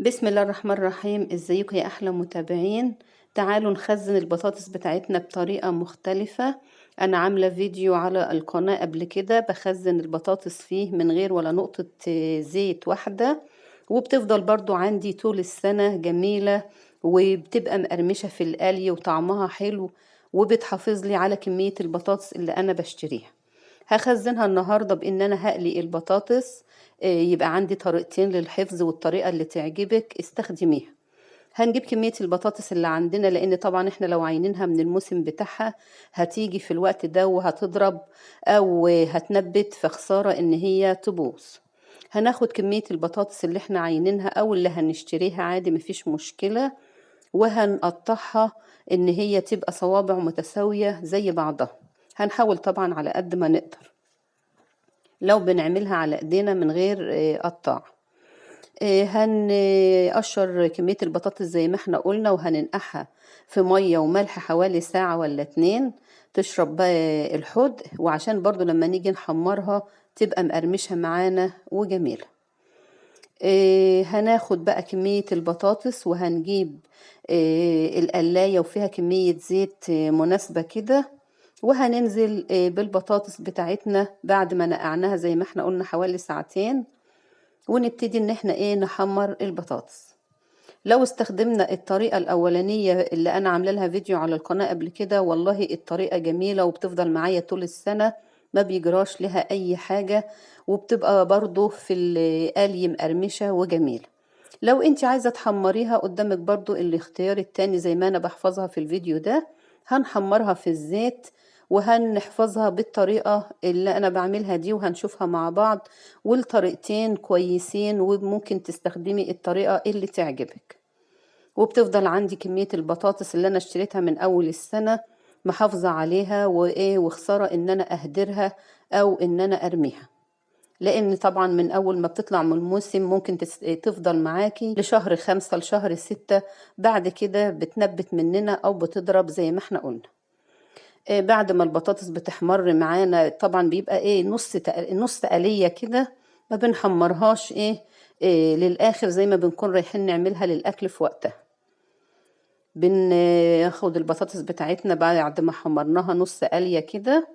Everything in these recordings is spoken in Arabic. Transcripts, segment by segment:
بسم الله الرحمن الرحيم. ازيكم يا احلى متابعين؟ تعالوا نخزن البطاطس بتاعتنا بطريقة مختلفة. انا عاملة فيديو على القناة قبل كده بخزن البطاطس فيه من غير ولا نقطة زيت واحدة، وبتفضل برضو عندي طول السنة جميلة، وبتبقى مقرمشة في القلي وطعمها حلو، وبتحافظ لي على كمية البطاطس اللي انا بشتريها. هخزنها النهاردة بان انا هقلي البطاطس. يبقى عندي طريقتين للحفظ، والطريقة اللي تعجبك استخدميها. هنجيب كمية البطاطس اللي عندنا، لان طبعا احنا لو عاينينها من الموسم بتاعها هتيجي في الوقت ده وهتضرب او هتنبت، فخسارة ان هي تبوظ. هناخد كمية البطاطس اللي احنا عاينينها او اللي هنشتريها عادي مفيش مشكلة، وهنقطعها ان هي تبقى صوابع متساوية زي بعضها. هنحاول طبعا على قد ما نقدر لو بنعملها على ايدينا من غير قطاع. هنقشر كمية البطاطس زي ما احنا قلنا، وهننقعها في مية وملح حوالي ساعة ولا 2 تشرب بقى الحوض، وعشان برضو لما نيجي نحمرها تبقى مقرمشة معانا وجميلة. هناخد بقى كمية البطاطس وهنجيب القلاية وفيها كمية زيت مناسبة كده، وهننزل بالبطاطس بتاعتنا بعد ما نقعناها زي ما احنا قلنا حوالي 2 ساعات، ونبتدي ان احنا نحمر البطاطس. لو استخدمنا الطريقة الأولانية اللي أنا عاملة لها فيديو على القناة قبل كده، والله الطريقة جميلة وبتفضل معايا طول السنة، ما بيجراش لها أي حاجة، وبتبقى برضو في القلي مقرمشة وجميلة. لو انت عايزة تحمريها قدامك برضو الاختيار التاني زي ما أنا بحفظها في الفيديو ده، هنحمرها في الزيت وهنحفظها بالطريقة اللي أنا بعملها دي، وهنشوفها مع بعض. والطريقتين كويسين، وممكن تستخدمي الطريقة اللي تعجبك. وبتفضل عندي كمية البطاطس اللي أنا اشتريتها من أول السنة محافظة عليها، وخسارة إن أنا أهدرها أو إن أنا أرميها، لأن طبعا من أول ما بتطلع من الموسم ممكن تفضل معاكي لشهر 5 لشهر 6، بعد كده بتنبت مننا أو بتضرب زي ما احنا قلنا. بعد ما البطاطس بتحمر معانا طبعا بيبقى نص قلية كده، ما بنحمرهاش للآخر زي ما بنكون رايحين نعملها للأكل في وقتها. بناخد البطاطس بتاعتنا بعد ما حمرناها نص قلية كده.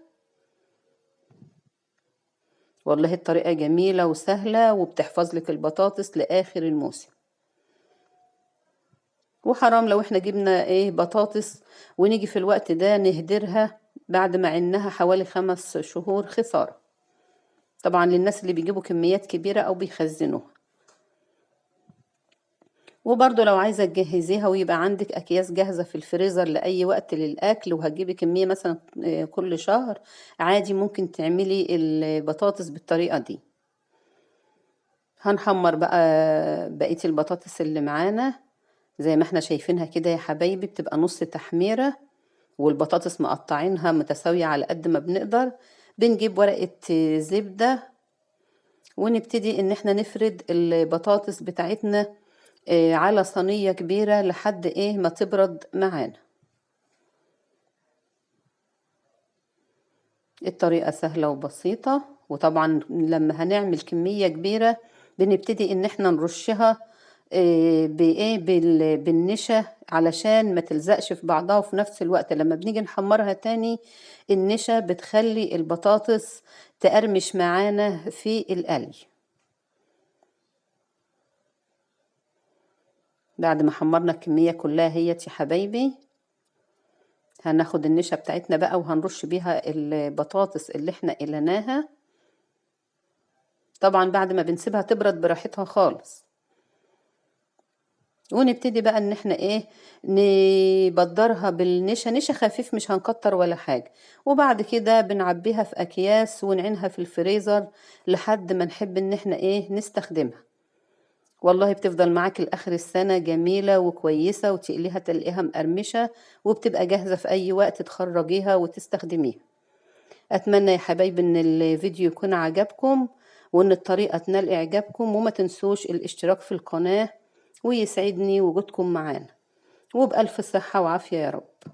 والله الطريقة جميلة وسهلة وبتحفظ لك البطاطس لآخر الموسم. وحرام لو احنا جبنا بطاطس ونيجي في الوقت ده نهدرها بعد ما عنها حوالي 5 شهور، خسارة طبعا للناس اللي بيجيبوا كميات كبيرة او بيخزنوها. وبرضو لو عايزة تجهزيها ويبقى عندك أكياس جاهزة في الفريزر لأي وقت للأكل، وهتجيبي كمية مثلا كل شهر، عادي ممكن تعملي البطاطس بالطريقة دي. هنحمر بقى بقية البطاطس اللي معانا زي ما احنا شايفينها كده يا حبايبي، بتبقى نص تحميرة، والبطاطس مقطعينها متساوية على قد ما بنقدر. بنجيب ورقة زبدة ونبتدي ان احنا نفرد البطاطس بتاعتنا على صينية كبيرة لحد ما تبرد معانا. الطريقة سهلة وبسيطة، وطبعا لما هنعمل كمية كبيرة بنبتدي ان احنا نرشها بالنشا علشان ما تلزقش في بعضها، وفي نفس الوقت لما بنيجي نحمرها تاني النشا بتخلي البطاطس تقرمش معانا في القلي. بعد ما حمرنا الكمية كلها يا حبايبي، هناخد النشا بتاعتنا بقى وهنرش بيها البطاطس اللي احنا قلناها، طبعا بعد ما بنسيبها تبرد براحتها خالص. ونبتدي بقى ان احنا نبدرها بالنشا، نشا خفيف مش هنكتر ولا حاجة. وبعد كده بنعبيها في اكياس ونعينها في الفريزر لحد ما نحب ان احنا نستخدمها. والله بتفضل معاك لآخر السنة جميلة وكويسة، وتقليها تلاقيها مقرمشة، وبتبقى جاهزة في أي وقت تخرجيها وتستخدميها. أتمنى يا حبايبي إن الفيديو يكون عجبكم، وإن الطريقة تنال إعجابكم، وما تنسوش الاشتراك في القناة، ويسعدني وجودكم معانا، وبألف صحة وعافية يا رب.